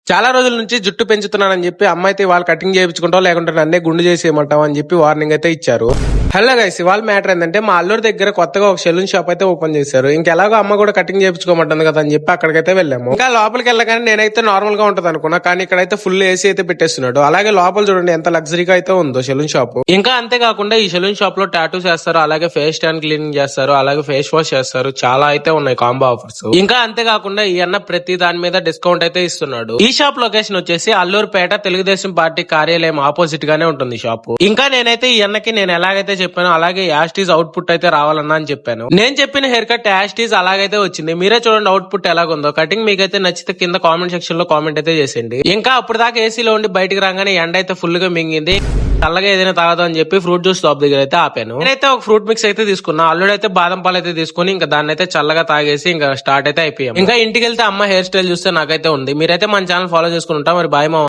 చాలా రోజుల నుంచి జుట్టు పెంచుతున్నానని చెప్పి అమ్మ అయితే వాళ్ళు కటింగ్ చేయించుకుంటావు లేకుంటే నన్నే గుండు చేసేయమంటావు అని చెప్పి వార్నింగ్ అయితే ఇచ్చారు. హలో గైస్, ఇవాళ మ్యాటర్ ఏంటంటే మా అల్లూరు దగ్గర కొత్తగా ఒక సెలూన్ షాప్ అయితే ఓపెన్ చేశారు. ఇంకెలాగో అమ్మ కూడా కటింగ్ చేయించుకోమంటుంది కదా అని చెప్పి అక్కడికైతే వెళ్ళాము. ఇంకా లోపలికి వెళ్ళగానే నేనైతే నార్మల్ గా ఉంటది అనుకున్నా, కానీ ఇక్కడైతే ఫుల్ ఏసీ అయితే పెట్టేస్తున్నాడు. అలాగే లోపల చూడండి ఎంత లగ్జరీగా అయితే ఉందో సెలూన్ షాప్. ఇంకా అంతేకాకుండా ఈ సెలూన్ షాప్ లో టాటూస్ చేస్తారు, అలాగే ఫేస్ స్టాండ్ క్లీనింగ్ చేస్తారు, అలాగే ఫేస్ వాష్ చేస్తారు. చాలా అయితే ఉన్నాయి కాంబో ఆఫర్స్. ఇంకా అంతేకాకుండా ఈ అన్న ప్రతి దాని మీద డిస్కౌంట్ అయితే ఇస్తున్నాడు. ఈ షాప్ లొకేషన్ వచ్చేసి అల్లూరుపేట తెలుగుదేశం పార్టీ కార్యాలయం ఆపోజిట్ గానే ఉంటుంది షాప్. ఇంకా నేనైతే ఈ అన్నకి నేను ఎలాగైతే చెప్పాను అలాగే యాస్టీజ్ అవుట్పుట్ అయితే రావాలన్నా అని చెప్పాను. నేను చెప్పిన హెయిర్ కట్ యాస్టీజ్ అలాగైతే వచ్చింది. మీరే చూడండి అవుట్పుట్ ఎలాగుందో. కటింగ్ మీకైతే నచ్చితే కింద కామెంట్ సెక్షన్ లో కామెంట్ అయితే చేసేయండి. ఇంకా అప్పుడు దాకా ఏసీలో ఉండి బయటకు రాగానే ఎండ అయితే ఫుల్ గా మింగింది. చల్లగా ఏదైనా తాగదు అని చెప్పి ఫ్రూట్ జ్యూస్ షాప్ దగ్గర అయితే ఆపాను. నేనైతే ఒక ఫ్రూట్ మిక్స్ అయితే తీసుకున్నా. అల్లుడు అయితే బాదం పాలు అయితే తీసుకుని ఇంకా దాన్ని అయితే చల్లగా తాగేసి ఇంకా స్టార్ట్ అయితే అయిపోయాం. ఇంకా ఇంటికి వెళ్తే అమ్మ హెయిర్ స్టైల్ చూస్తే నాకైతే ఉంది. మీరైతే మన ఛానల్ ఫాలో చేసుకుని ఉంటా. మరి బాయ్ మా.